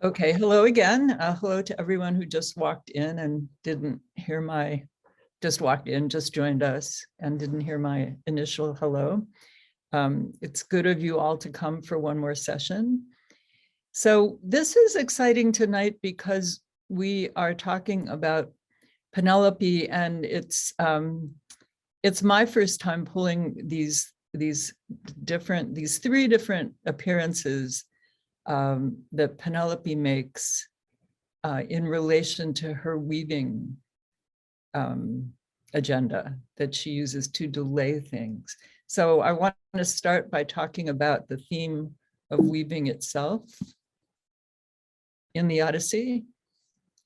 Okay, hello again. Hello to everyone who just walked in and just joined us and didn't hear my initial hello. It's good of you all to come for one more session. So this is exciting tonight because we are talking about Penelope, and it's my first time pulling these three different appearances that Penelope makes in relation to her weaving agenda that she uses to delay things. So I want to start by talking about the theme of weaving itself in the Odyssey.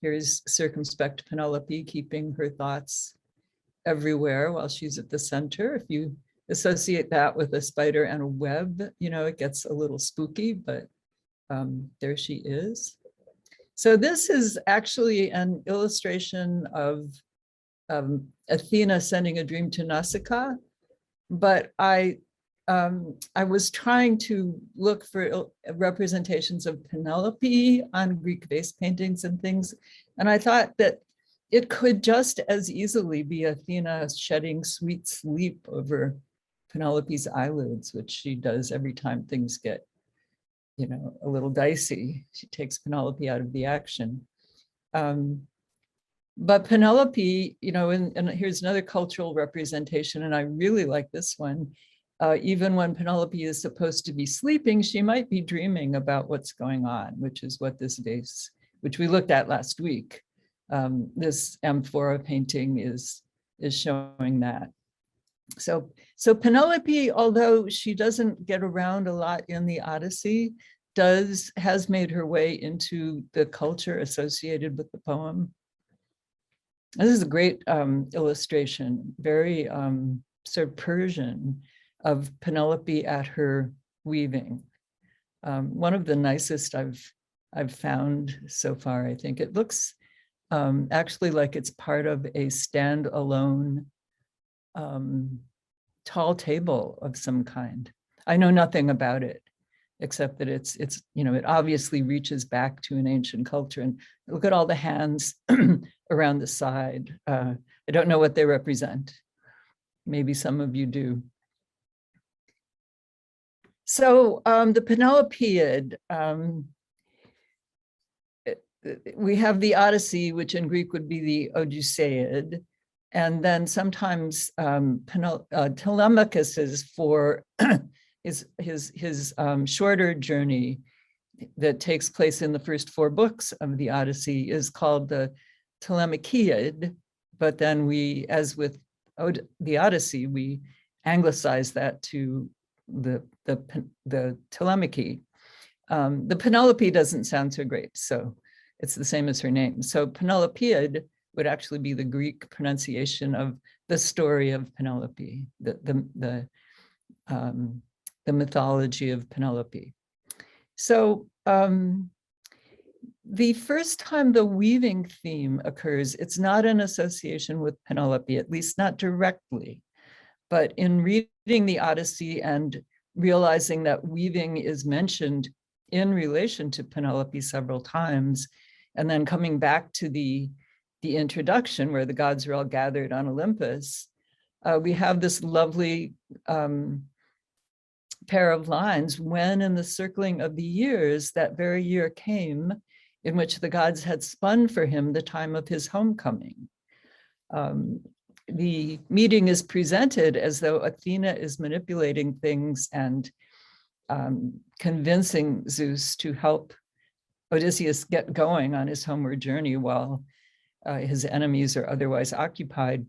Here's circumspect Penelope keeping her thoughts everywhere while she's at the center. If you associate that with a spider and a web, you know, it gets a little spooky, but there she is. So this is actually an illustration of Athena sending a dream to Nausicaa, but I was trying to look for representations of Penelope on Greek vase paintings and things, and I thought that it could just as easily be Athena shedding sweet sleep over Penelope's eyelids, which she does every time things get, you know, a little dicey. She takes Penelope out of the action. But Penelope, you know, and here's another cultural representation, and I really like this one. Even when Penelope is supposed to be sleeping, she might be dreaming about what's going on, which is what this vase, which we looked at last week, this amphora painting is showing that. So Penelope, although she doesn't get around a lot in the Odyssey, has made her way into the culture associated with the poem. This is a great illustration, very sort of Persian, of Penelope at her weaving. One of the nicest I've found so far. I think it looks actually like it's part of a standalone tall table of some kind. I know nothing about it, except that it's you know, it obviously reaches back to an ancient culture. And look at all the hands around the side. I don't know what they represent. Maybe some of you do. So the Penelopiad, we have the Odyssey, which in Greek would be the Odysseid. And then sometimes Telemachus is for his shorter journey that takes place in the first 4 books of the Odyssey is called the Telemachus, but then we, as with the Odyssey, we anglicize that to the Telemachy. The Penelope doesn't sound so great, so it's the same as her name. So Penelopiad would actually be the Greek pronunciation of the story of Penelope, the mythology of Penelope. So the first time the weaving theme occurs, it's not in association with Penelope, at least not directly, but in reading the Odyssey and realizing that weaving is mentioned in relation to Penelope several times, and then coming back to the introduction where the gods are all gathered on Olympus, we have this lovely pair of lines. When in the circling of the years, that very year came in which the gods had spun for him the time of his homecoming. The meeting is presented as though Athena is manipulating things and convincing Zeus to help Odysseus get going on his homeward journey while his enemies are otherwise occupied.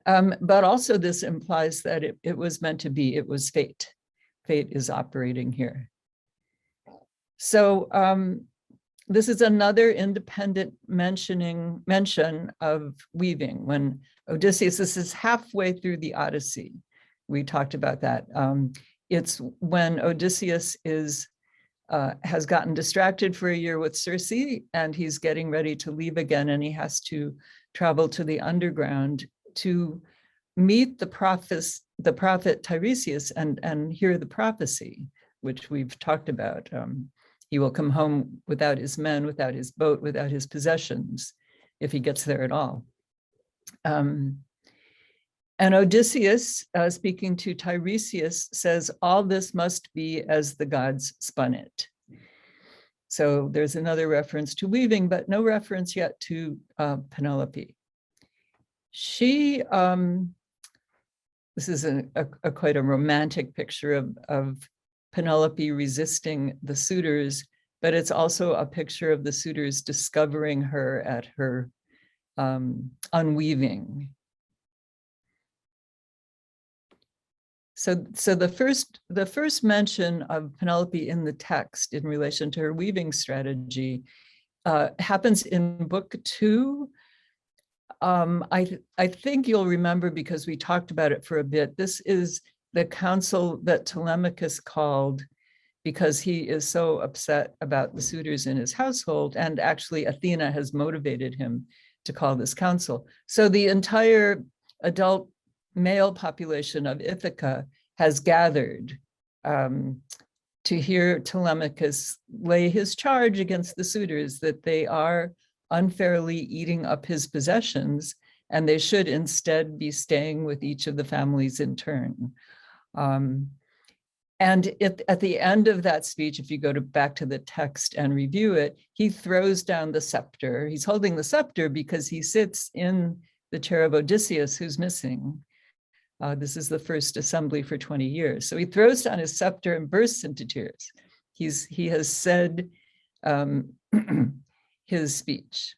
But also this implies that it was meant to be, it was fate. Fate is operating here. So this is another independent mention of weaving. When Odysseus, this is halfway through the Odyssey. We talked about that. It's when Odysseus has gotten distracted for a year with Circe, and he's getting ready to leave again, and he has to travel to the underground to meet the prophet Tiresias and hear the prophecy, which we've talked about. He will come home without his men, without his boat, without his possessions, if he gets there at all. And Odysseus, speaking to Tiresias, says, all this must be as the gods spun it. So there's another reference to weaving, but no reference yet to Penelope. She, this is quite a romantic picture of Penelope resisting the suitors, but it's also a picture of the suitors discovering her at her unweaving. So the first mention of Penelope in the text in relation to her weaving strategy happens in book 2. I think you'll remember, because we talked about it for a bit. This is the council that Telemachus called because he is so upset about the suitors in his household, and actually Athena has motivated him to call this council. So the entire adult male population of Ithaca has gathered to hear Telemachus lay his charge against the suitors, that they are unfairly eating up his possessions, and they should instead be staying with each of the families in turn. And at the end of that speech, if you go back to the text and review it, he throws down the scepter. He's holding the scepter because he sits in the chair of Odysseus, who's missing. This is the first assembly for 20 years. So he throws down his scepter and bursts into tears. He has said his speech.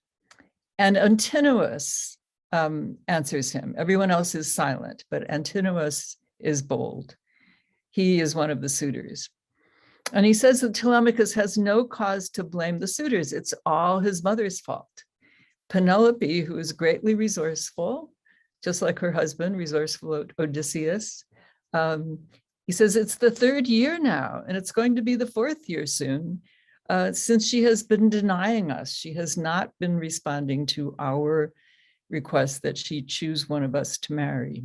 And Antinous answers him. Everyone else is silent, but Antinous is bold. He is one of the suitors. And he says that Telemachus has no cause to blame the suitors. It's all his mother's fault. Penelope, who is greatly resourceful, just like her husband, resourceful Odysseus, he says it's the 3rd year now, and it's going to be the 4th year soon, since she has been denying us. She has not been responding to our request that she choose one of us to marry.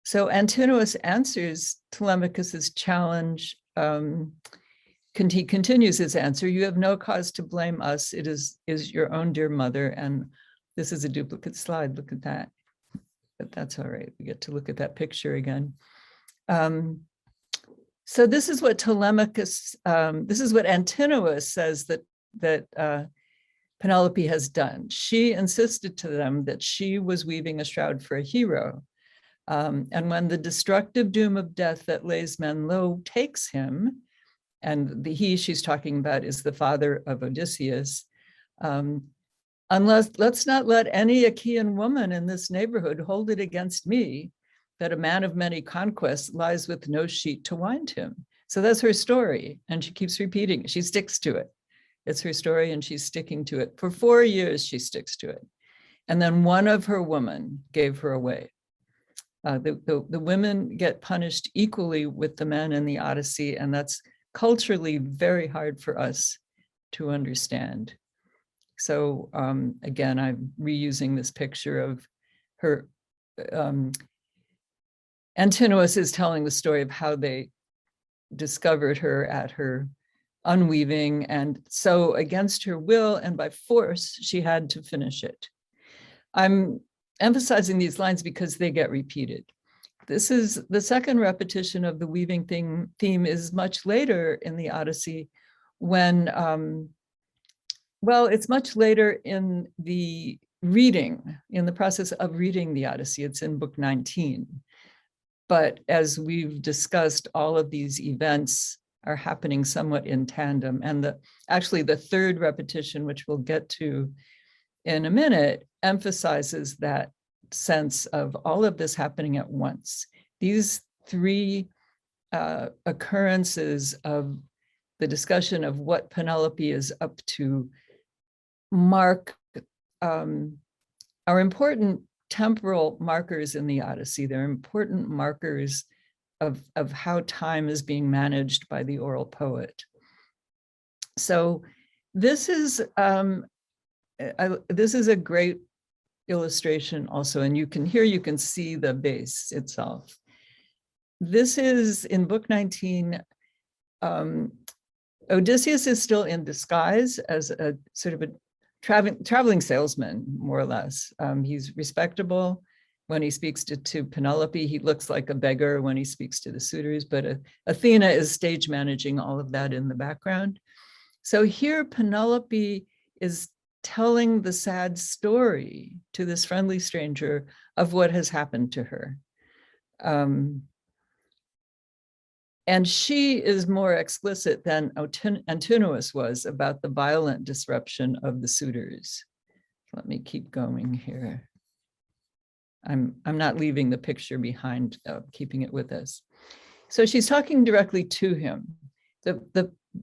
So Antinous answers Telemachus's challenge. He continues his answer. You have no cause to blame us. It is your own dear mother. And this is a duplicate slide. Look at that. But that's all right. We get to look at that picture again. So this is what Telemachus, this is what Antinous says that Penelope has done. She insisted to them that she was weaving a shroud for a hero. And when the destructive doom of death that lays men low takes him, and the he she's talking about is the father of Odysseus, let's not let any Achaean woman in this neighborhood hold it against me that a man of many conquests lies with no sheet to wind him. So that's her story, and she keeps repeating it. She sticks to it. It's her story, and she's sticking to it. For 4 years, she sticks to it. And then one of her women gave her away. The women get punished equally with the men in the Odyssey, and that's culturally very hard for us to understand. So again, I'm reusing this picture of her. Antinous is telling the story of how they discovered her at her unweaving, and so against her will and by force, she had to finish it. I'm emphasizing these lines because they get repeated. This is the second repetition of the weaving theme is much later in the Odyssey when, well, it's much later in the reading, in the process of reading the Odyssey. It's in book 19. But as we've discussed, all of these events are happening somewhat in tandem. And actually the third repetition, which we'll get to in a minute, emphasizes that sense of all of this happening at once. These 3 occurrences of the discussion of what Penelope is up to mark are important temporal markers in the Odyssey. They're important markers of how time is being managed by the oral poet. So this is a great illustration also, and you can see the base itself. this is in book 19. Odysseus is still in disguise as a sort of a traveling salesman, more or less. He's respectable when he speaks to Penelope. He looks like a beggar when he speaks to the suitors, but Athena is stage managing all of that in the background. So here Penelope is telling the sad story to this friendly stranger of what has happened to her. And she is more explicit than Antinous was about the violent disruption of the suitors. Let me keep going here. I'm not leaving the picture behind, keeping it with us. So she's talking directly to him.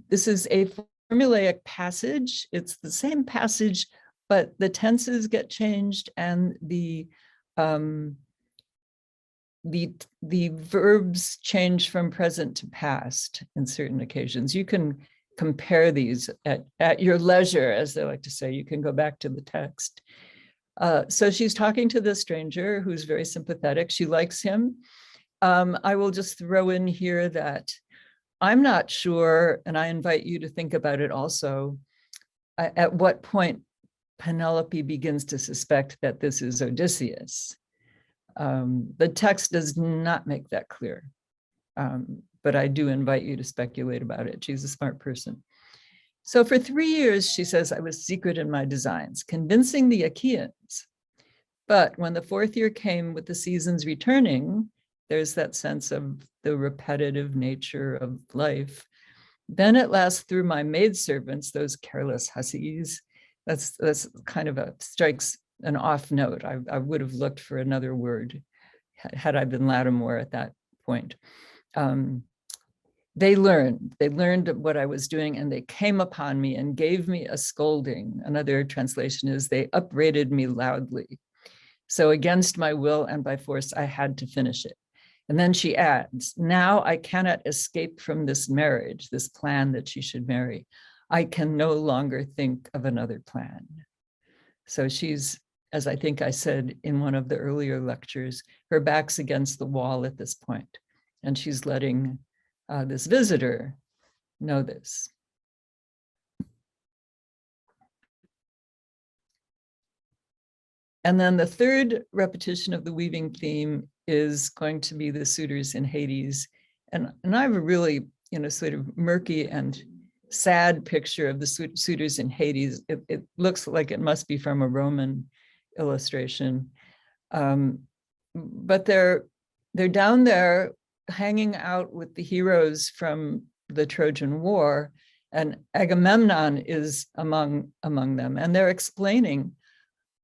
This is a formulaic passage. It's the same passage, but the tenses get changed and the verbs change from present to past in certain occasions. You can compare these at your leisure, as they like to say. You can go back to the text. So she's talking to the stranger who's very sympathetic. She likes him. I will just throw in here that I'm not sure, and I invite you to think about it also, at what point Penelope begins to suspect that this is Odysseus. The text does not make that clear, but I do invite you to speculate about it. She's a smart person. So for 3 years, she says, I was secret in my designs, convincing the Achaeans. But when the 4th year came with the seasons returning, there's that sense of the repetitive nature of life. Then at last, through my maidservants, those careless hussies, that's kind of strikes an off note. I would have looked for another word had I been Lattimore at that point. They learned what I was doing, and they came upon me and gave me a scolding. Another translation is they upbraided me loudly. So against my will and by force, I had to finish it. And then she adds, now I cannot escape from this marriage, this plan that she should marry. I can no longer think of another plan. So she's, as I think I said in one of the earlier lectures, her back's against the wall at this point, and she's letting this visitor know this. And then the third repetition of the weaving theme is going to be the suitors in Hades. And I have a really, sort of murky and sad picture of the suitors in Hades. It looks like it must be from a Roman illustration. But they're down there hanging out with the heroes from the Trojan War, and Agamemnon is among them, and they're explaining.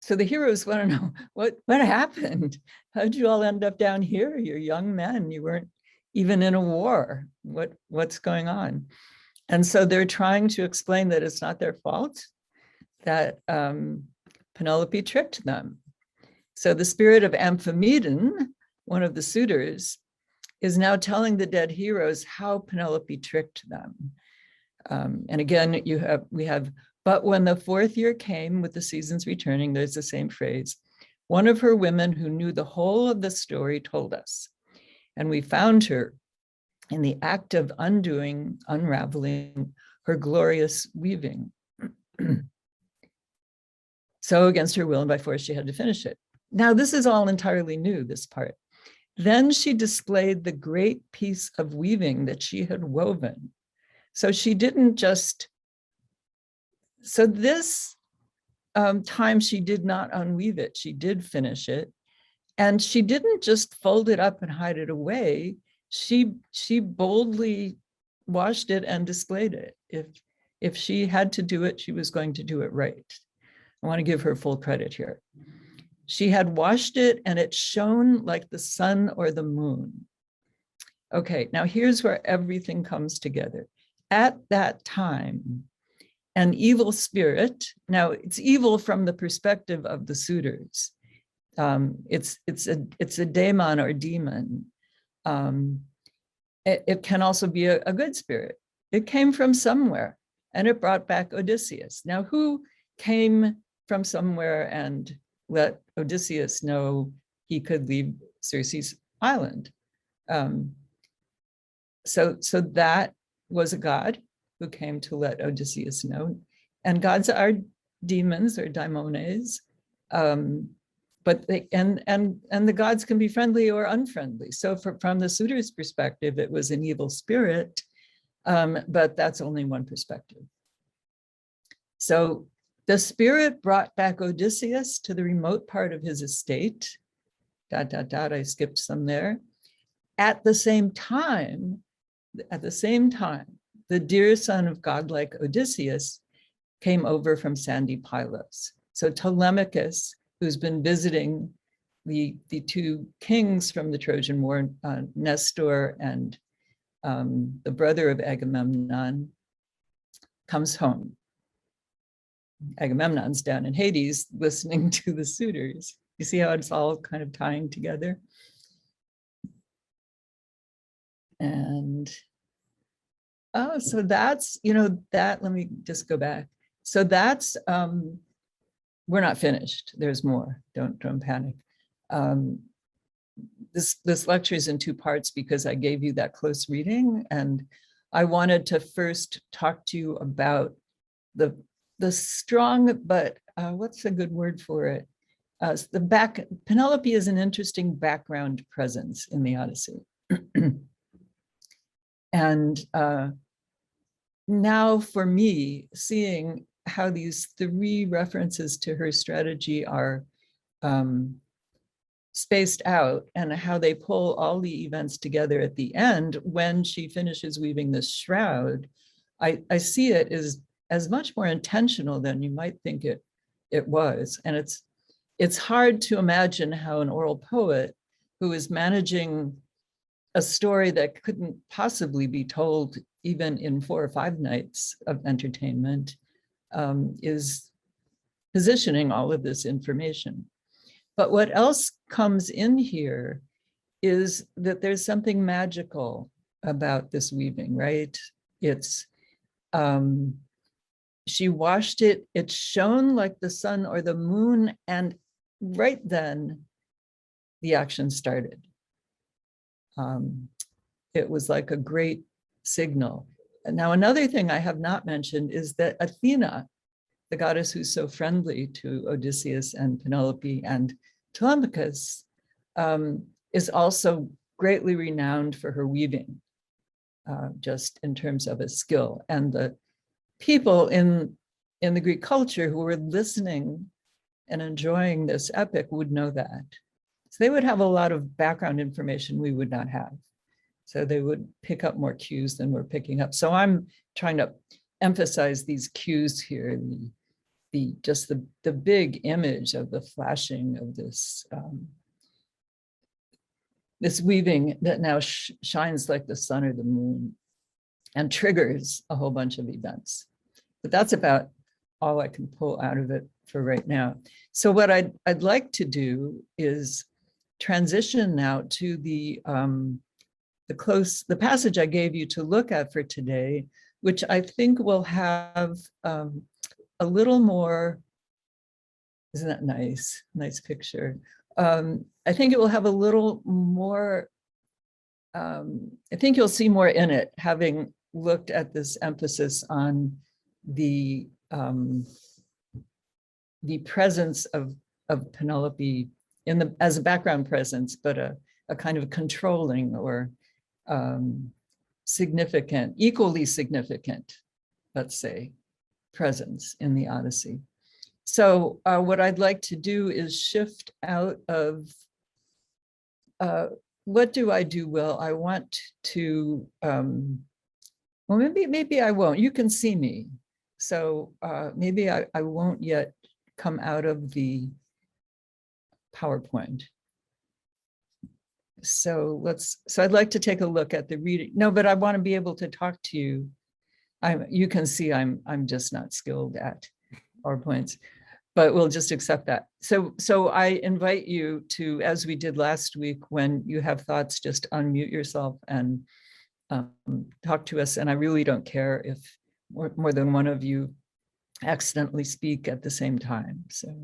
So the heroes want to know what happened. How'd you all end up down here? You're young men. You weren't even in a war. What's going on? And so they're trying to explain that it's not their fault, that Penelope tricked them. So the spirit of Amphimedon, one of the suitors, is now telling the dead heroes how Penelope tricked them. And again, we have, but when the 4th year came with the seasons returning, there's the same phrase. One of her women who knew the whole of the story told us, and we found her in the act of unraveling her glorious weaving. So against her will and by force, she had to finish it. Now, this is all entirely new, this part. Then she displayed the great piece of weaving that she had woven. So she didn't just, so this time she did not unweave it, she did finish it. And she didn't just fold it up and hide it away. She boldly washed it and displayed it. If she had to do it, she was going to do it right. I want to give her full credit here. She had washed it and it shone like the sun or the moon. Okay, now here's where everything comes together. At that time, an evil spirit, now it's evil from the perspective of the suitors. It's a daemon or demon. It can also be a good spirit. It came from somewhere and it brought back Odysseus. Now, who came from somewhere and let Odysseus know he could leave Circe's island? So that was a god who came to let Odysseus know. And gods are demons or daimones, but they and the gods can be friendly or unfriendly. So from the suitor's perspective, it was an evil spirit, but that's only one perspective. So the spirit brought back Odysseus to the remote part of his estate. ... I skipped some there. At the same time, the dear son of godlike Odysseus came over from sandy Pylos. So Telemachus, who's been visiting the two kings from the Trojan War, Nestor and the brother of Agamemnon, comes home. Agamemnon's down in Hades listening to the suitors. You see how it's all kind of tying together? And oh, so that's, let me just go back. So that's, we're not finished. There's more. Don't panic. This lecture is in two parts because I gave you that close reading, and I wanted to first talk to you about the strong, but what's a good word for it? Penelope is an interesting background presence in the Odyssey. And now for me, seeing how these three references to her strategy are spaced out and how they pull all the events together at the end when she finishes weaving this shroud, I see it as much more intentional than you might think it was. And it's hard to imagine how an oral poet who is managing a story that couldn't possibly be told even in 4 or 5 nights of entertainment is positioning all of this information. But what else comes in here is that there's something magical about this weaving, right? It's, she washed it, it shone like the sun or the moon, and right then the action started. It was like a great signal. Now, another thing I have not mentioned is that Athena, the goddess who's so friendly to Odysseus and Penelope and Telemachus, is also greatly renowned for her weaving, just in terms of a skill. And the people in the Greek culture who were listening and enjoying this epic would know that. So they would have a lot of background information we would not have. So they would pick up more cues than we're picking up. So I'm trying to emphasize these cues here, the big image of the flashing of this this weaving that now shines like the sun or the moon and triggers a whole bunch of events. But that's about all I can pull out of it for right now. So what I'd like to do is transition now to the passage I gave you to look at for today, which I think will have a little more, isn't that nice? Nice picture. I think it will have a little more, I think you'll see more in it, having looked at this emphasis on the presence of Penelope as a background presence, but a kind of controlling or significant, equally significant, let's say, presence in the Odyssey. So what I'd like to do is shift out of, what do I do well? I want to, well, maybe I won't. You can see me. So maybe I won't yet come out of the PowerPoint. So I'd like to take a look at the reading. No, but I want to be able to talk to you. You can see I'm just not skilled at PowerPoints, but we'll just accept that. So I invite you to, as we did last week, when you have thoughts, just unmute yourself and talk to us. And I really don't care if more than one of you accidentally speak at the same time. So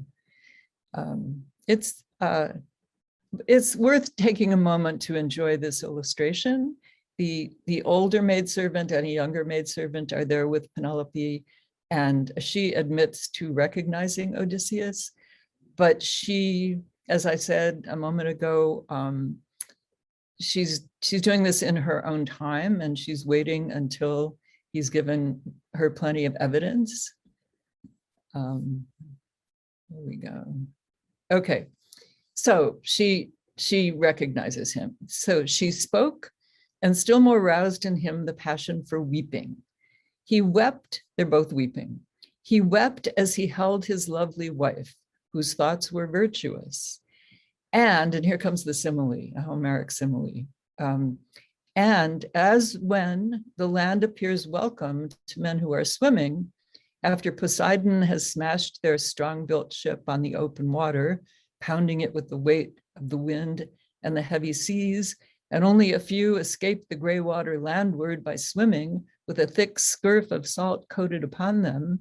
it's worth taking a moment to enjoy this illustration the older maidservant and a younger maidservant are there with Penelope, and she admits to recognizing Odysseus, but she, as I said a moment ago, she's doing this in her own time, and she's waiting until he's given her plenty of evidence. Here we go. Okay, so she recognizes him. So she spoke, and still more roused in him the passion for weeping. He wept, they're both weeping. He wept as he held his lovely wife, whose thoughts were virtuous. And here comes the simile, a Homeric simile. And as when the land appears welcome to men who are swimming, after Poseidon has smashed their strong-built ship on the open water, pounding it with the weight of the wind and the heavy seas, and only a few escape the gray water landward by swimming with a thick scurf of salt coated upon them,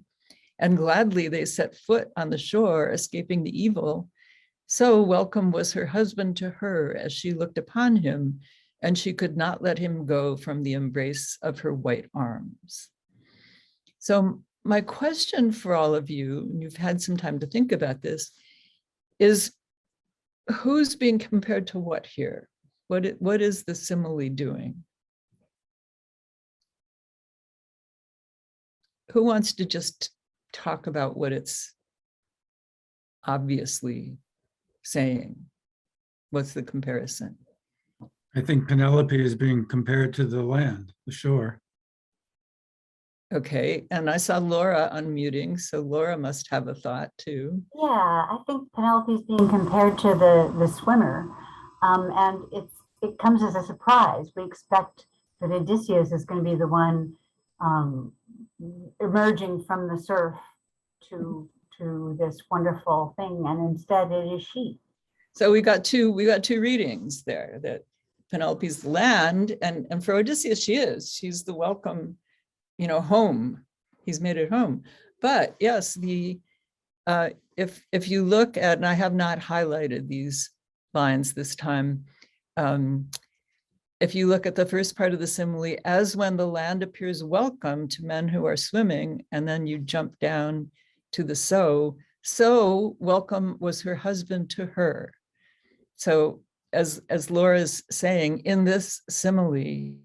and gladly they set foot on the shore, escaping the evil. So welcome was her husband to her as she looked upon him, and she could not let him go from the embrace of her white arms. So my question for all of you, and you've had some time to think about this, is who's being compared to what here? What is the simile doing? Who wants to just talk about what it's obviously saying? What's the comparison? I think Penelope is being compared to the land, the shore. Okay, and I saw Laura unmuting, so Laura must have a thought too. Yeah, I think Penelope's being compared to the swimmer, and it comes as a surprise. We expect that Odysseus is going to be the one emerging from the surf to this wonderful thing, and instead it is she. So we got two readings there, that Penelope's the land, and for Odysseus she's the welcome, home. He's made it home. But yes, if you look at, and I have not highlighted these lines this time, if you look at the first part of the simile, as when the land appears welcome to men who are swimming, and then you jump down to the so welcome was her husband to her. So as Laura's saying, in this simile,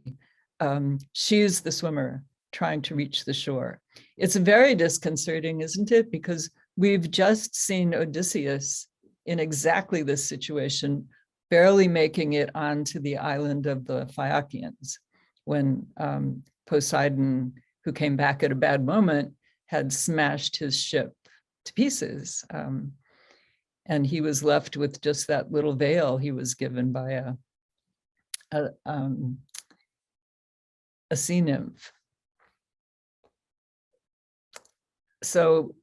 she's the swimmer trying to reach the shore. It's very disconcerting, isn't it? Because we've just seen Odysseus in exactly this situation, barely making it onto the island of the Phaeacians, when Poseidon, who came back at a bad moment, had smashed his ship to pieces. And he was left with just that little veil he was given by a sea nymph. So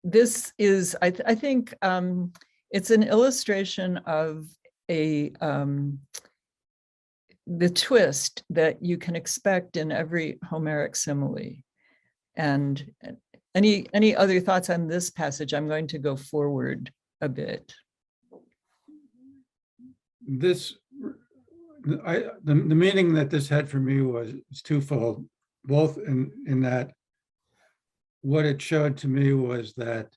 this is, I think, it's an illustration of the twist that you can expect in every Homeric simile. And any other thoughts on this passage? I'm going to go forward a bit. The meaning that this had for me was twofold, both in that what it showed to me was that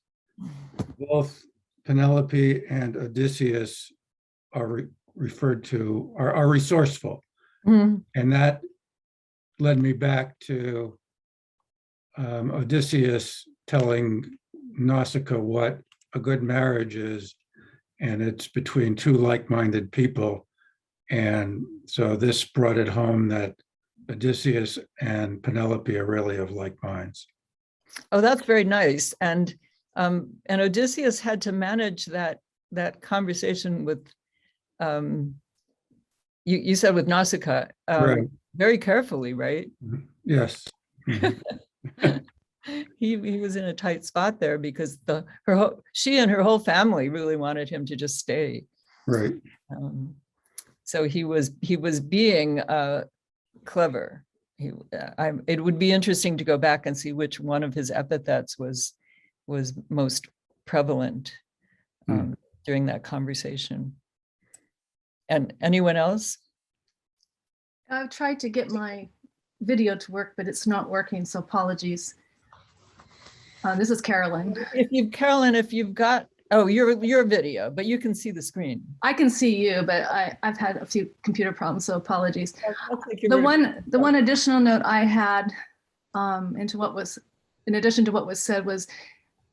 both Penelope and Odysseus are referred to, are resourceful. Mm-hmm. And that led me back to Odysseus telling Nausicaa what a good marriage is, and it's between two like-minded people. And so this brought it home that Odysseus and Penelope are really of like minds. Oh, that's very nice. And Odysseus had to manage that conversation with, you said with Nausicaa, right, very carefully, right? Yes. He was in a tight spot there because she and her whole family really wanted him to just stay. Right. So he was being clever. It would be interesting to go back and see which one of his epithets was most prevalent during that conversation. And anyone else? I've tried to get my video to work, but it's not working, so apologies. This is Carolyn. Carolyn, if you've got, oh, your video, but you can see the screen. I can see you, but I've had a few computer problems, so apologies. The The one additional note I had in addition to what was said was,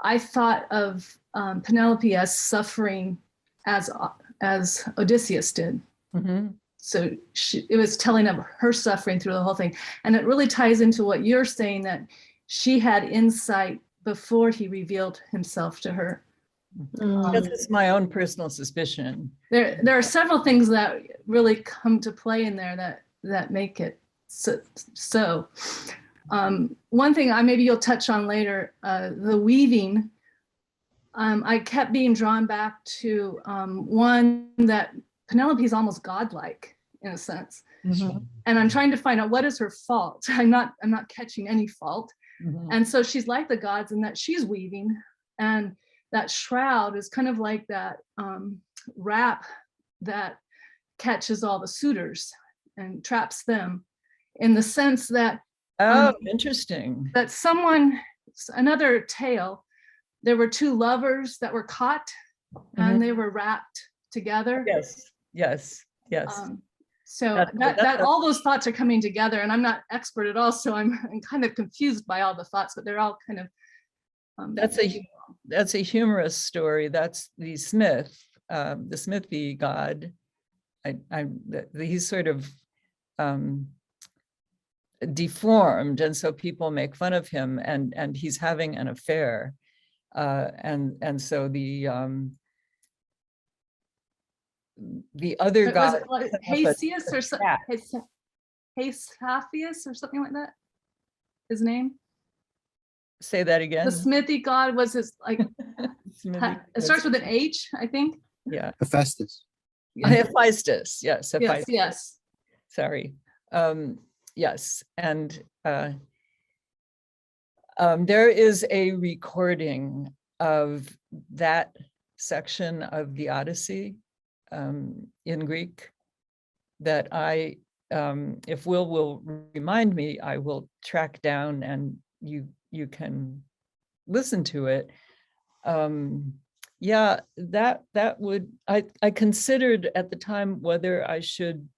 I thought of Penelope as suffering as Odysseus did. Mm-hmm. So it was telling of her suffering through the whole thing. And it really ties into what you're saying, that she had insight before he revealed himself to her. That's just my own personal suspicion. There are several things that really come to play in there that make it so. One thing maybe you'll touch on later, the weaving. I kept being drawn back to one that Penelope is almost godlike in a sense. Mm-hmm. And I'm trying to find out what is her fault. I'm not catching any fault. Mm-hmm. And so she's like the gods in that she's weaving, and that shroud is kind of like that wrap that catches all the suitors and traps them, in the sense that Interesting. that another tale, there were two lovers that were caught and they were wrapped together. Yes. So that all those thoughts are coming together, and I'm not expert at all, so I'm kind of confused by all the thoughts, but they're all kind of that's a humorous story. That's the smithy god. He's sort of deformed, and so people make fun of him, and he's having an affair, and so the other god, Odysseus or something, Haphius or something like that, his name. Say that again. The smithy god was his, like, it starts with an H, I think. Yeah. Hephaestus. Hephaestus, yes. Hephaestus. Yes. Sorry. Yes, and there is a recording of that section of the Odyssey in Greek that if will remind me, I will track down, and you can listen to it. Yeah, that would, I considered at the time whether I should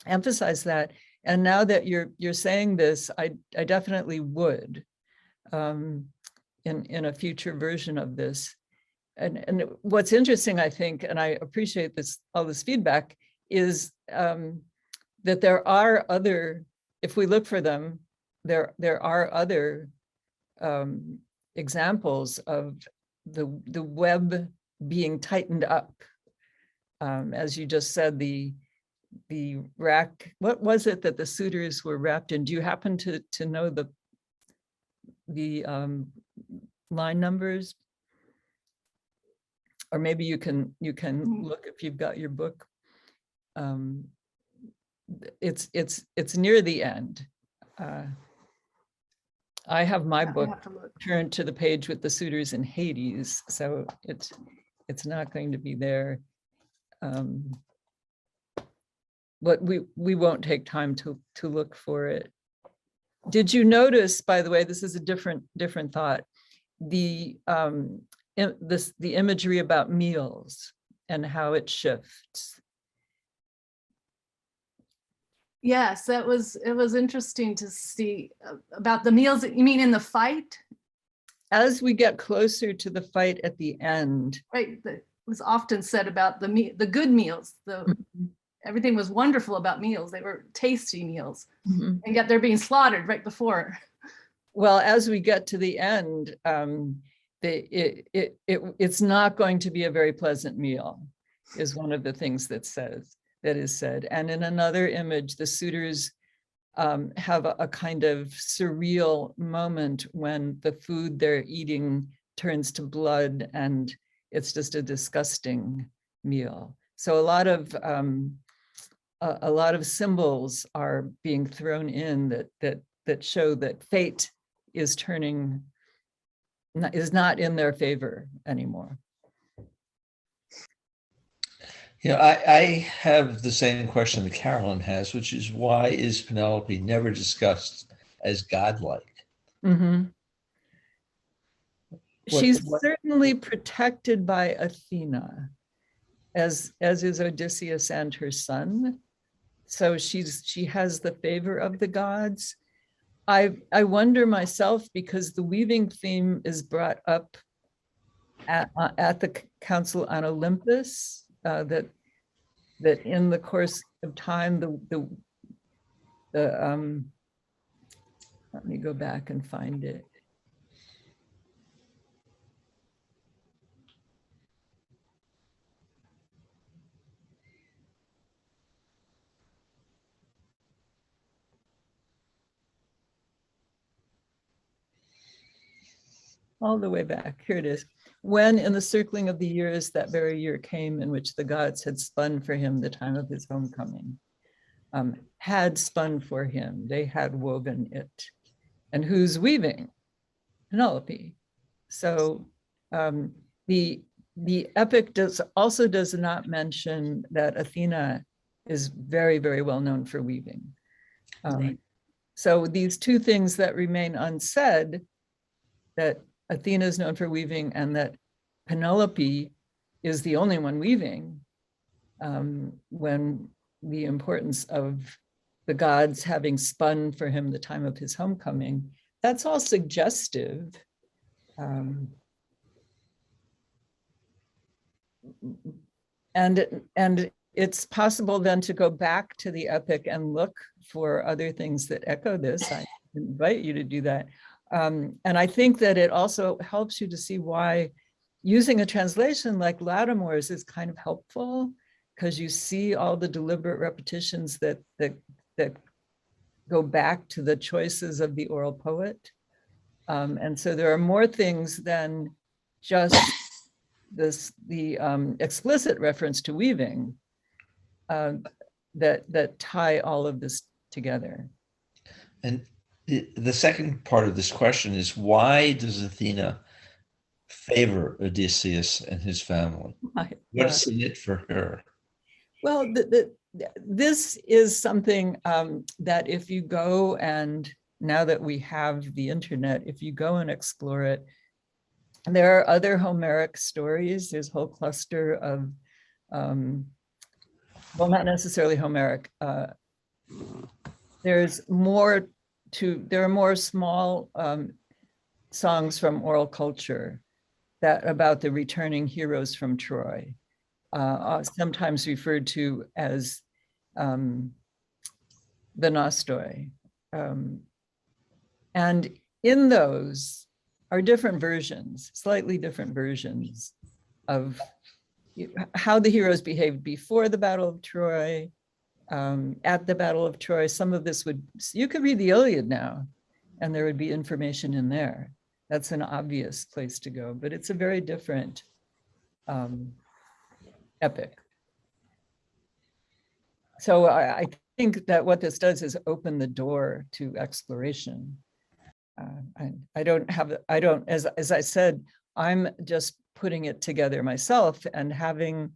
emphasize that. And now that you're saying this, I definitely would in a future version of this. And what's interesting, I think, and I appreciate all this feedback, is that there are other, if we look for them, there are other examples of the web being tightened up. As you just said, the rack, what was it that the suitors were wrapped in? Do you happen to know the line numbers? Or maybe you can look if you've got your book. It's near the end. I have my book turned to the page with the suitors in Hades, so it's not going to be there. But we won't take time to look for it. Did you notice, by the way, this is a different thought, the imagery about meals and how it shifts? Yes, it was interesting to see about the meals. You mean in the fight? As we get closer to the fight at the end. Right, it was often said about the good meals. Everything was wonderful about meals. They were tasty meals, and yet they're being slaughtered right before. Well, as we get to the end, it's not going to be a very pleasant meal, is one of the things that is said. And in another image, the suitors have a kind of surreal moment when the food they're eating turns to blood, and it's just a disgusting meal. So a lot of symbols are being thrown in that show that fate is not in their favor anymore. Yeah, I have the same question that Carolyn has, which is why is Penelope never discussed as godlike? Mhm. What- She's what- certainly protected by Athena, as is Odysseus and her son. So she has the favor of the gods. I wonder myself, because the weaving theme is brought up at the council on Olympus, that in the course of time, let me go back and find it. All the way back, here it is. When in the circling of the years, that very year came in which the gods had spun for him the time of his homecoming. Had spun for him, they had woven it. And who's weaving? Penelope. So the epic also does not mention that Athena is very, very well known for weaving. Right. So these two things that remain unsaid, that Athena is known for weaving and that Penelope is the only one weaving, when the importance of the gods having spun for him the time of his homecoming, that's all suggestive. And it's possible then to go back to the epic and look for other things that echo this. I invite you to do that. And I think that it also helps you to see why using a translation like Lattimore's is kind of helpful, because you see all the deliberate repetitions that go back to the choices of the oral poet. And so there are more things than just the explicit reference to weaving that tie all of this together. And the second part of this question is, why does Athena favor Odysseus and his family? What's in it for her? Well, this is something that if you go, and now that we have the internet, if you go and explore it, there are other Homeric stories. There's a whole cluster of, well, not necessarily Homeric. There are more small songs from oral culture that about the returning heroes from Troy, sometimes referred to as the Nostoi. And in those are different versions, slightly different versions of how the heroes behaved before the Battle of Troy, at the Battle of Troy. Some of this you could read the Iliad now, and there would be information in there. That's an obvious place to go, but it's a very different epic. So I think that what this does is open the door to exploration. As I said, I'm just putting it together myself, and having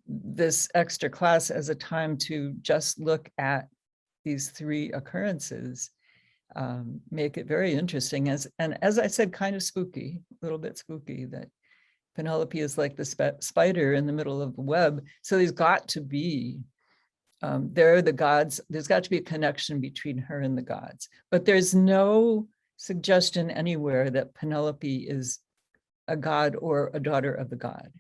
this extra class as a time to just look at these three occurrences make it very interesting, and as I said, kind of spooky, a little bit spooky, that Penelope is like the spider in the middle of the web. So there's got to be there are the gods. There's got to be a connection between her and the gods, but there's no suggestion anywhere that Penelope is a god or a daughter of the god.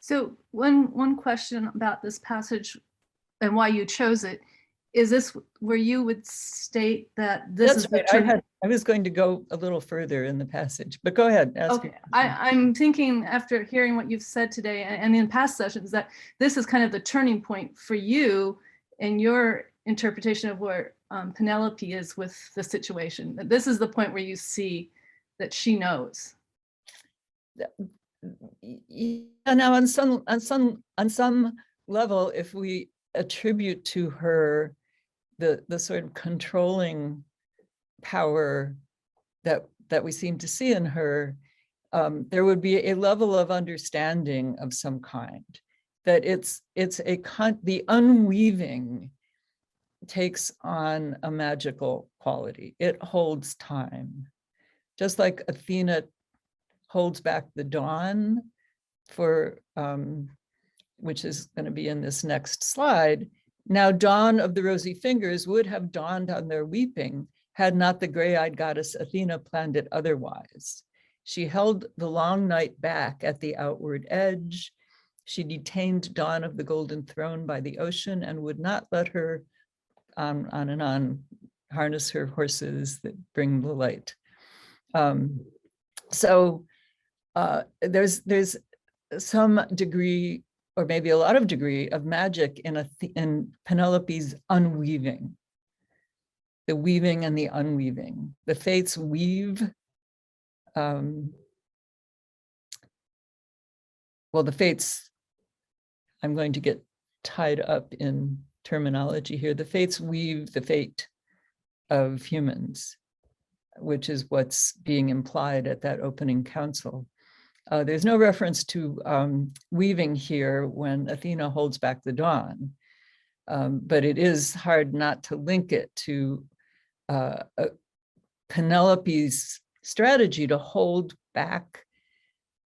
So one question about this passage and why you chose it, is this where you would state that this That's is the right. I was going to go a little further in the passage, but go ahead. Ask okay, I'm thinking after hearing what you've said today and in past sessions that this is kind of the turning point for you in your interpretation of where Penelope is with the situation. That this is the point where you see that she knows. Yeah, now on some level, if we attribute to her the sort of controlling power that we seem to see in her, there would be a level of understanding of some kind, that the unweaving takes on a magical quality. It holds time. Just like Athena holds back the dawn for, which is going to be in this next slide. Now, dawn of the rosy fingers would have dawned on their weeping had not the gray-eyed goddess Athena planned it otherwise. She held the long night back at the outward edge. She detained dawn of the golden throne by the ocean and would not let her on and on harness her horses that bring the light. There's some degree, or maybe a lot of degree, of magic in Penelope's unweaving, the weaving and the unweaving. The fates weave. Well, the fates, I'm going to get tied up in terminology here. The fates weave the fate of humans, which is what's being implied at that opening council. There's no reference to weaving here when Athena holds back the dawn, but it is hard not to link it to Penelope's strategy to hold back,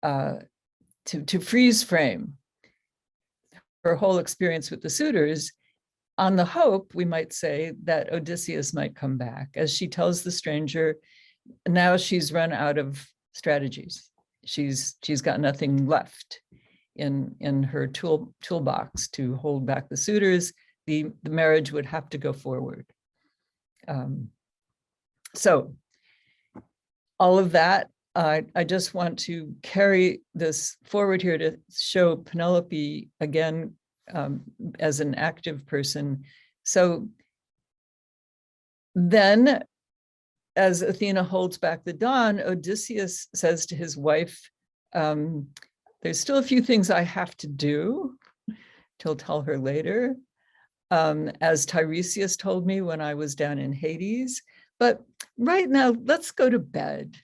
to freeze frame her whole experience with the suitors on the hope, we might say, that Odysseus might come back. As she tells the stranger, now she's run out of strategies. She's got nothing left in her toolbox to hold back the suitors. The marriage would have to go forward. So all of that, I just want to carry this forward here to show Penelope again as an active person. So then, as Athena holds back the dawn, Odysseus says to his wife, there's still a few things I have to do. He'll tell her later, as Tiresias told me when I was down in Hades. But right now, let's go to bed.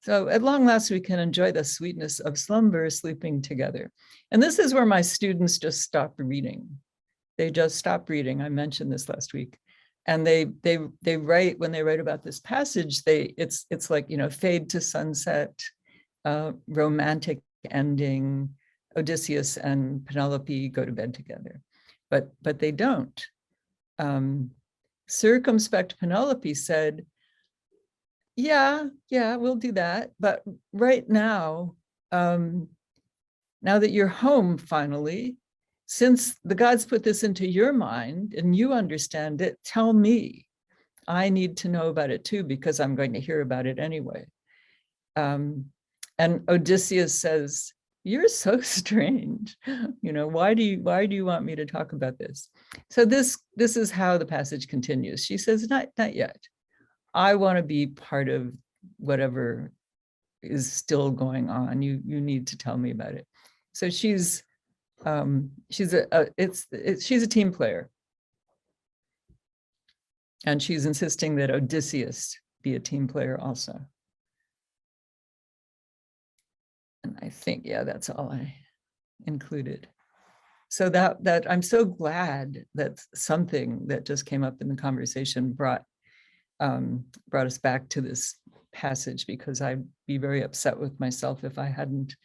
So at long last, we can enjoy the sweetness of slumber, sleeping together. And this is where my students just stop reading. They just stop reading. I mentioned this last week. And they write, when they write about this passage, it's like, fade to sunset, romantic ending, Odysseus and Penelope go to bed together. But they don't. Circumspect Penelope said, yeah, we'll do that. But right now, now that you're home finally, since the gods put this into your mind and you understand it, tell me. I need to know about it too, because I'm going to hear about it anyway. And Odysseus says, you're so strange. Why do you want me to talk about this? So this is how the passage continues. She says, not yet. I want to be part of whatever is still going on. You need to tell me about it. So she's a team player, and she's insisting that Odysseus be a team player also. And I think, that's all I included. So that I'm so glad that something that just came up in the conversation brought us back to this passage, because I'd be very upset with myself if I hadn't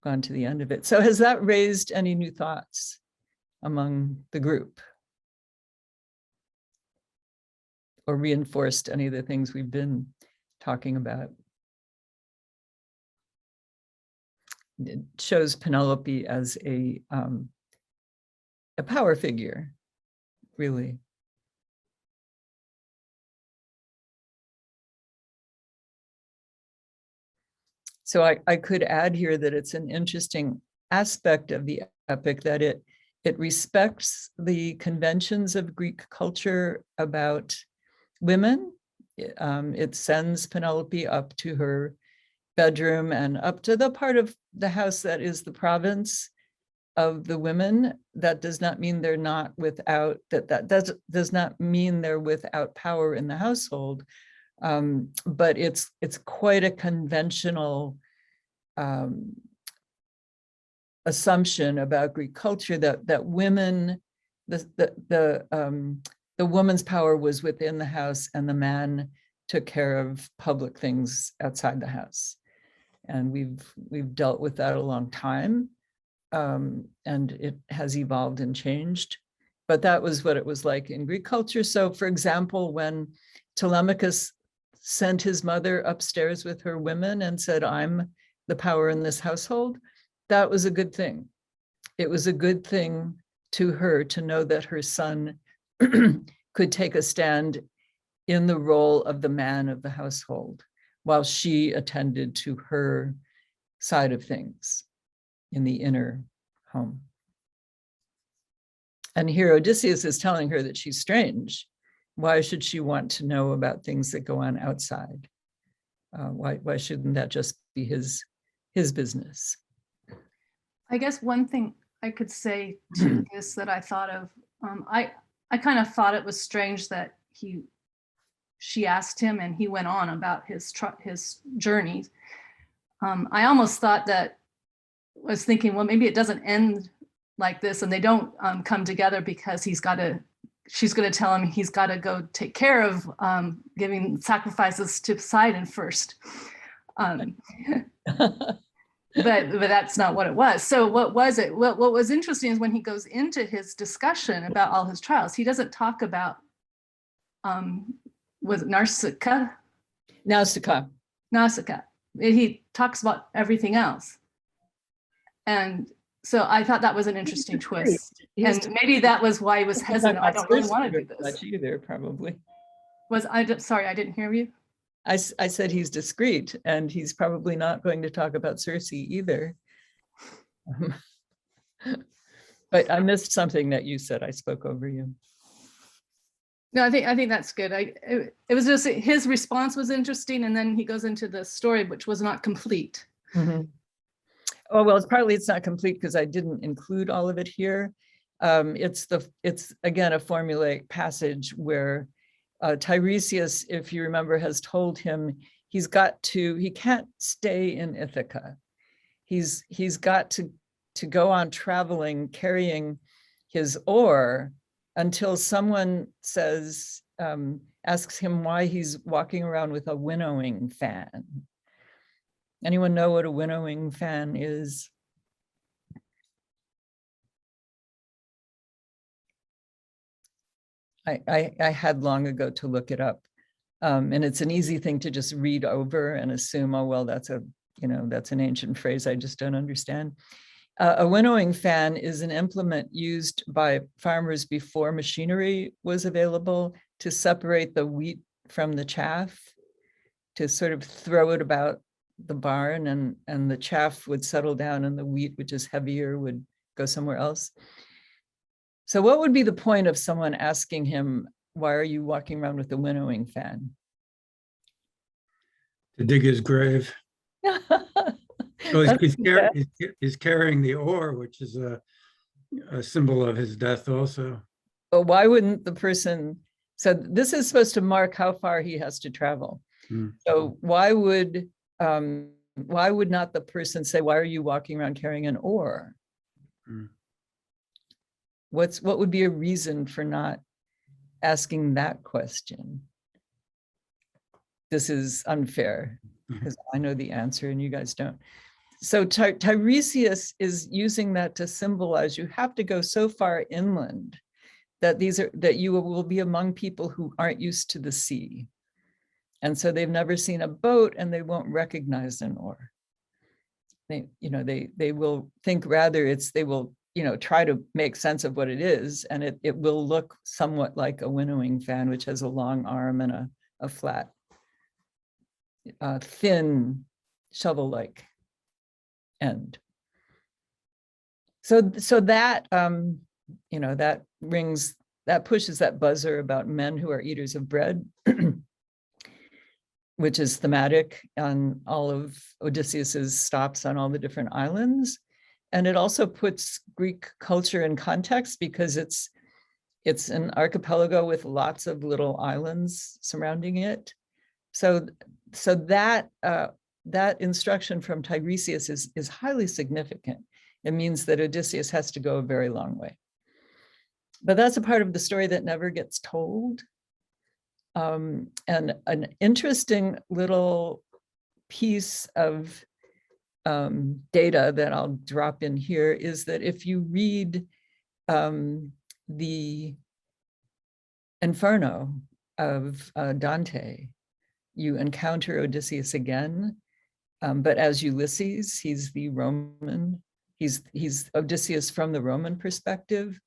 gone to the end of it. So has that raised any new thoughts among the group? Or reinforced any of the things we've been talking about? It shows Penelope as a power figure, really. So I could add here that it's an interesting aspect of the epic that it respects the conventions of Greek culture about women. It sends Penelope up to her bedroom and up to the part of the house that is the province of the women. That does not mean they're not without, that does not mean they're without power in the household. But it's quite a conventional assumption about Greek culture that women, the woman's power was within the house and the man took care of public things outside the house. And we've dealt with that a long time, and it has evolved and changed. But that was what it was like in Greek culture. So, for example, when Telemachus sent his mother upstairs with her women and said, "I'm the power in this household," that was a good thing. It was a good thing to her to know that her son could take a stand in the role of the man of the household while she attended to her side of things in the inner home. And here Odysseus is telling her that she's strange. Why should she want to know about things that go on outside? Why shouldn't that just be his business? I guess one thing I could say to this that I thought of, I kind of thought it was strange that she asked him and he went on about his journey. I almost thought that, was thinking, well, maybe it doesn't end like this and they don't come together because she's going to tell him he's got to go take care of giving sacrifices to Poseidon first. But that's not what it was. So what was it? What was interesting is when he goes into his discussion about all his trials, he doesn't talk about, was it Nausicaa? Nausicaa. He talks about everything else. And so I thought that was an interesting twist. And maybe that was why he was hesitant. I don't really want to do this. Much either, probably. Sorry, I didn't hear you. I said he's discreet, and he's probably not going to talk about Circe either. But I missed something that you said. I spoke over you. No, I think that's good. It was just his response was interesting, and then he goes into the story, which was not complete. Mm-hmm. Oh, well, it's not complete because I didn't include all of it here. It's again a formulaic passage where Tiresias, if you remember, has told him he can't stay in Ithaca. He's got to go on traveling, carrying his oar until someone asks him why he's walking around with a winnowing fan. Anyone know what a winnowing fan is? I had long ago to look it up. And it's an easy thing to just read over and assume, oh, well, that's an ancient phrase I just don't understand. A winnowing fan is an implement used by farmers before machinery was available to separate the wheat from the chaff, to sort of throw it about the barn, and the chaff would settle down and the wheat, which is heavier, would go somewhere else. So what would be the point of someone asking him, why are you walking around with a winnowing fan? To dig his grave. So he's carrying the oar, which is a symbol of his death also. But why wouldn't the person, so this is supposed to mark how far he has to travel. So why would not the person say, why are you walking around carrying an oar? What would be a reason for not asking that question? This is unfair because I know the answer and you guys don't. So Tiresias is using that to symbolize you have to go so far inland that you will be among people who aren't used to the sea. And so they've never seen a boat and they won't recognize an oar. They will think rather they will try to make sense of what it is, and it will look somewhat like a winnowing fan, which has a long arm and a flat, thin, shovel-like end. So that that pushes that buzzer about men who are eaters of bread, which is thematic on all of Odysseus's stops on all the different islands. And it also puts Greek culture in context because it's an archipelago with lots of little islands surrounding it. So that that instruction from Tiresias is highly significant. It means that Odysseus has to go a very long way. But that's a part of the story that never gets told. And an interesting little piece of data that I'll drop in here is that if you read the Inferno of Dante, you encounter Odysseus again, but as Ulysses. He's the Roman, he's Odysseus from the Roman perspective.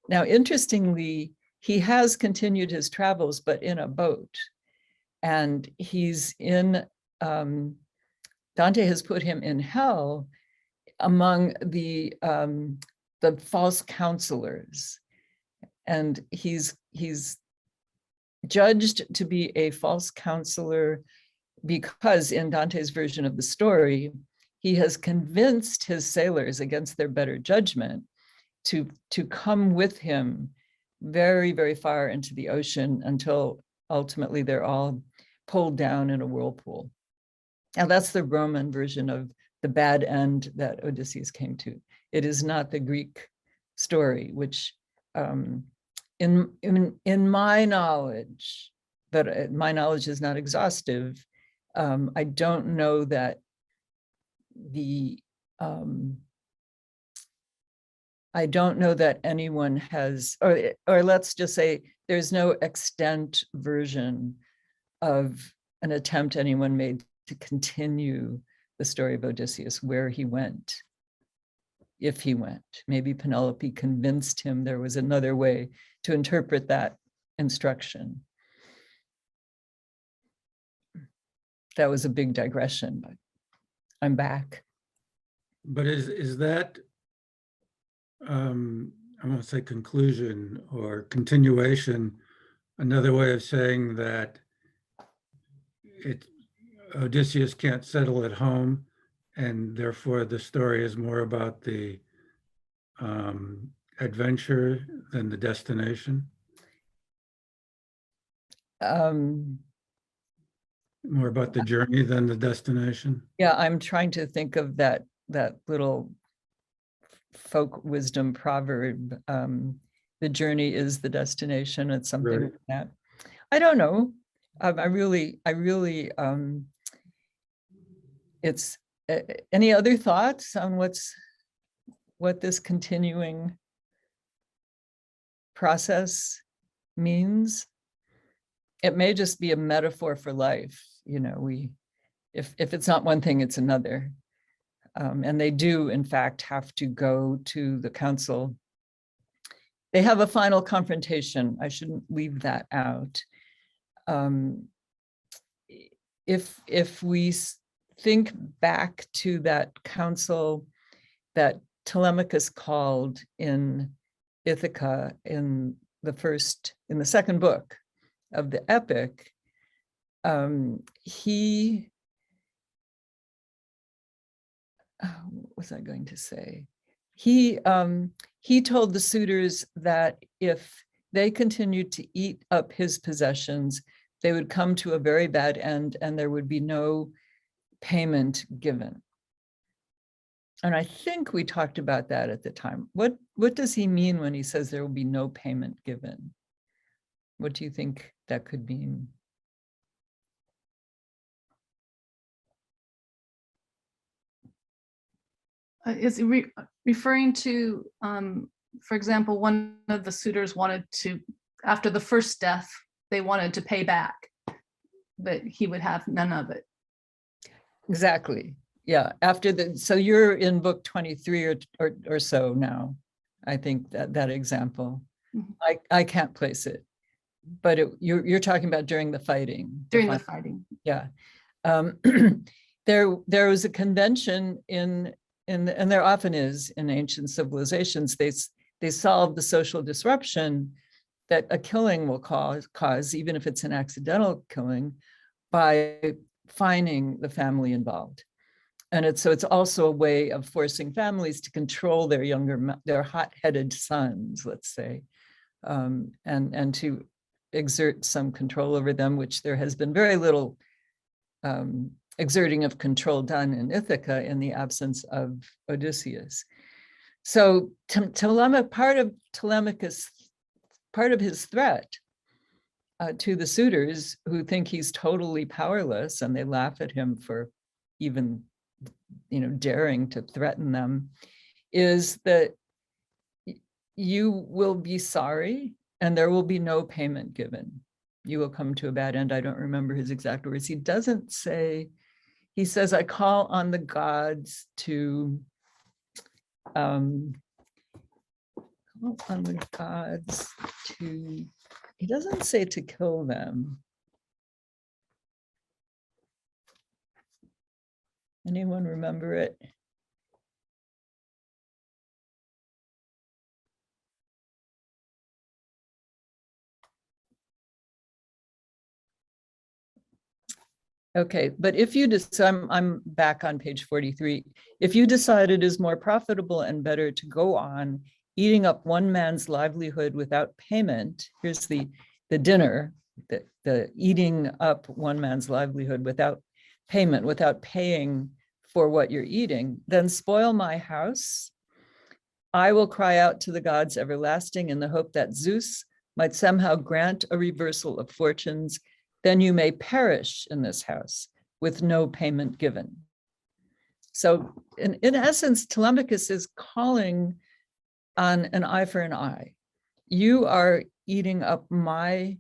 Now, interestingly, he has continued his travels, but in a boat. And he's in, Dante has put him in hell among the false counselors. And he's judged to be a false counselor because in Dante's version of the story, he has convinced his sailors against their better judgment to come with him very, very far into the ocean until ultimately they're all pulled down in a whirlpool. Now that's the Roman version of the bad end that Odysseus came to. It is not the Greek story, which in my knowledge, but my knowledge is not exhaustive, I don't know that I don't know that anyone has, or let's just say there's no extant version of an attempt anyone made to continue the story of Odysseus, where he went, if he went. Maybe Penelope convinced him there was another way to interpret that instruction. That was a big digression, but I'm back. But is that, I want to say conclusion or continuation, another way of saying that Odysseus can't settle at home, and therefore the story is more about the adventure than the destination? More about the journey than the destination? Yeah, I'm trying to think of that little folk wisdom proverb, the journey is the destination. It's something Right. like that. I don't know. I really, it's, any other thoughts on what this continuing process means? It may just be a metaphor for life. You know, if it's not one thing, it's another. And they do, in fact, have to go to the council. They have a final confrontation. I shouldn't leave that out. If we think back to that council that Telemachus called in Ithaca in the second book of the epic, what was I going to say? He told the suitors that if they continued to eat up his possessions, they would come to a very bad end and there would be no payment given. And I think we talked about that at the time. What does he mean when he says there will be no payment given? What do you think that could mean? Is he referring to, for example, one of the suitors wanted to, after the first death, they wanted to pay back, but he would have none of it. Exactly. Yeah. So you're in book 23 or so now. I think that example. Mm-hmm. I can't place it, but you're talking about during the fighting. During the fighting. Yeah. There was a convention and there often is in ancient civilizations, they solve the social disruption that a killing will cause, even if it's an accidental killing, by fining the family involved. And so it's also a way of forcing families to control their hot-headed sons, let's say, and to exert some control over them, which there has been very little exerting of control done in Ithaca in the absence of Odysseus. So part of Telemachus, part of his threat to the suitors who think he's totally powerless and they laugh at him for even, daring to threaten them, is that you will be sorry and there will be no payment given. You will come to a bad end. I don't remember his exact words. He doesn't say, he says, I call on the gods to, he doesn't say to kill them. Anyone remember it? Okay, but if you decide, I'm back on page 43. If you decide it is more profitable and better to go on eating up one man's livelihood without payment, here's the dinner, the eating up one man's livelihood without payment, without paying for what you're eating, then spoil my house. I will cry out to the gods everlasting in the hope that Zeus might somehow grant a reversal of fortunes. Then you may perish in this house with no payment given. So in essence, Telemachus is calling on an eye for an eye. You are eating up my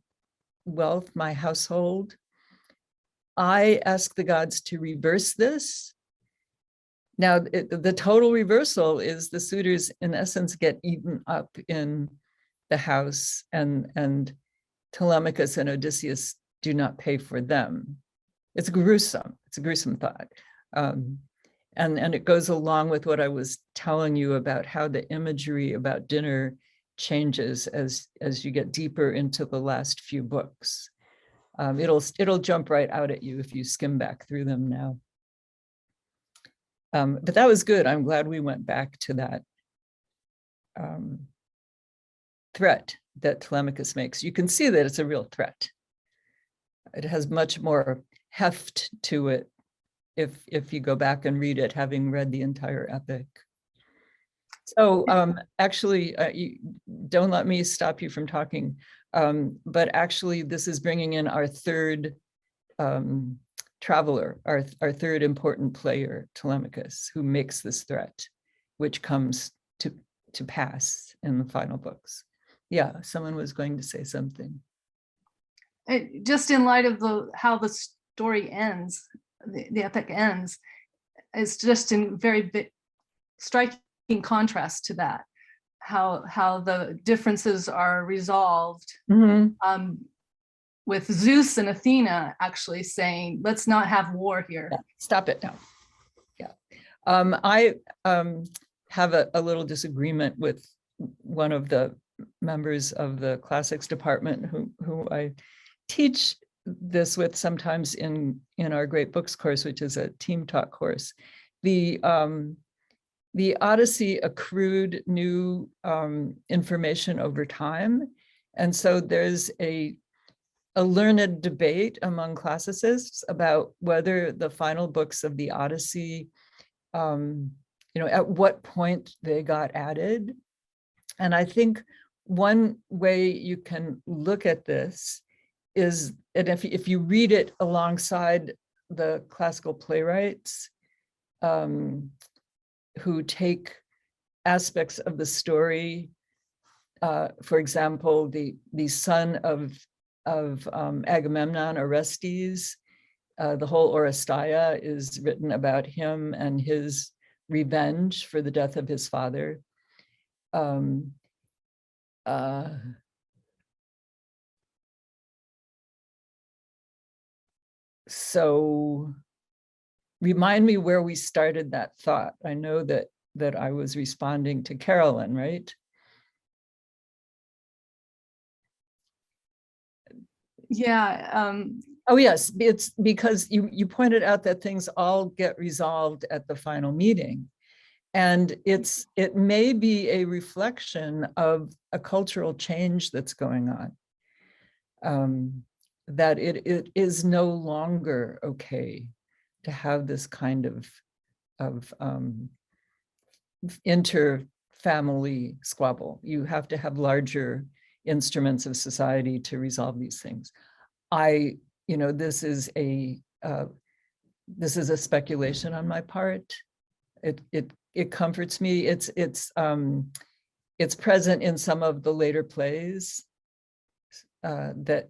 wealth, my household. I ask the gods to reverse this. Now, the total reversal is the suitors, in essence, get eaten up in the house, and Telemachus and Odysseus do not pay for them. It's gruesome. It's a gruesome thought. And it goes along with what I was telling you about how the imagery about dinner changes as you get deeper into the last few books. It'll jump right out at you if you skim back through them now. But that was good. I'm glad we went back to that threat that Telemachus makes. You can see that it's a real threat. It has much more heft to it if you go back and read it, having read the entire epic. So actually, don't let me stop you from talking, but actually this is bringing in our third traveler, our third important player, Telemachus, who makes this threat, which comes to pass in the final books. Yeah, someone was going to say something. Just in light of how the story ends, the epic ends, it's just in very striking contrast to that, how the differences are resolved. Mm-hmm. With Zeus and Athena actually saying, let's not have war here. Yeah, stop it now. Yeah. I have a little disagreement with one of the members of the classics department who I teach this with sometimes in our Great Books course, which is a team talk course. The Odyssey accrued new information over time. And so there's a learned debate among classicists about whether the final books of the Odyssey, at what point they got added. And I think one way you can look at this is, and if you read it alongside the classical playwrights who take aspects of the story, for example, the son of Agamemnon, Orestes, the whole Oresteia is written about him and his revenge for the death of his father. So remind me where we started that thought. I know that I was responding to Carolyn, right? Yeah. Oh, yes, it's because you pointed out that things all get resolved at the final meeting. And it may be a reflection of a cultural change that's going on. That it is no longer okay to have this kind of inter-family squabble. You have to have larger instruments of society to resolve these things. This is a speculation on my part. It comforts me. It's present in some of the later plays that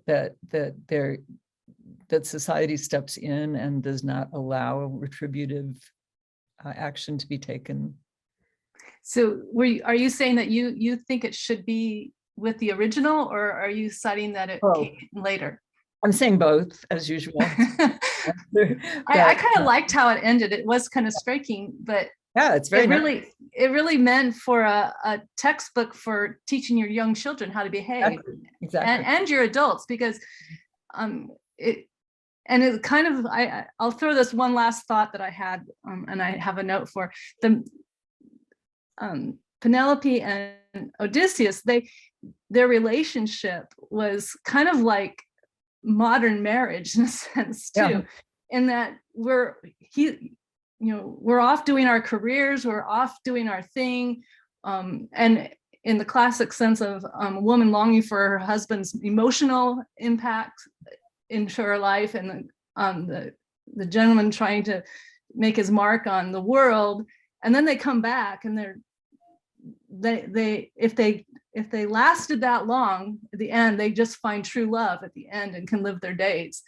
society steps in and does not allow retributive action to be taken. So are you saying that you think it should be with the original, or are you citing that it came later? I'm saying both, as usual. I kind of liked how it ended. It was kind of striking, but yeah, it's very nice. It really meant for a textbook for teaching your young children how to behave, exactly. And your adults, because it kind of, I'll throw this one last thought that I had, and I have a note for the Penelope and Odysseus. Their relationship was kind of like modern marriage in a sense too, in that we're off doing our careers, we're off doing our thing, and in the classic sense of a woman longing for her husband's emotional impact into her life, and the gentleman trying to make his mark on the world, and then they come back, and if they lasted that long, at the end they just find true love at the end and can live their days,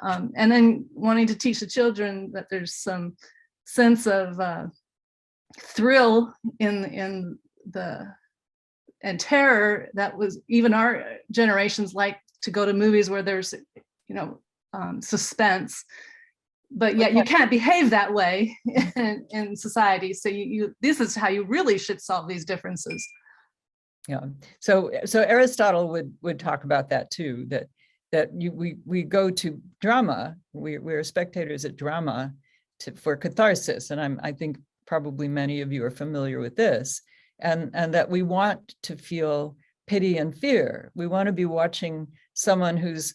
and then wanting to teach the children that there's some sense of thrill and terror that was even our generations like to go to movies where there's suspense, but yet you can't behave that way in society. So this is how you really should solve these differences. Yeah. So Aristotle would talk about that too, that we go to drama, we're spectators at drama for catharsis, and I think probably many of you are familiar with this, and that we want to feel pity and fear. We want to be watching someone who's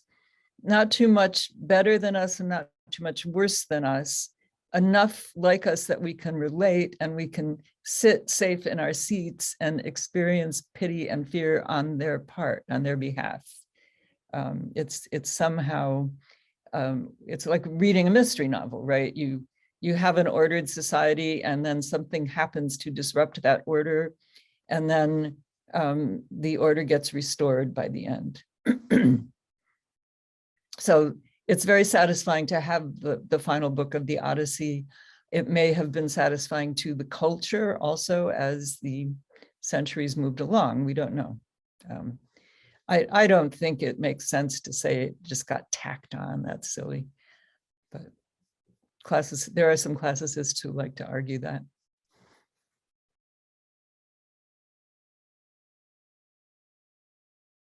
not too much better than us and not too much worse than us, enough like us that we can relate and we can sit safe in our seats and experience pity and fear on their part, on their behalf. It's somehow, it's like reading a mystery novel, right? You have an ordered society, and then something happens to disrupt that order, and then the order gets restored by the end. So it's very satisfying to have the final book of the Odyssey. It may have been satisfying to the culture also as the centuries moved along. We don't know. I don't think it makes sense to say it just got tacked on. That's silly. But there are some classicists who like to argue that.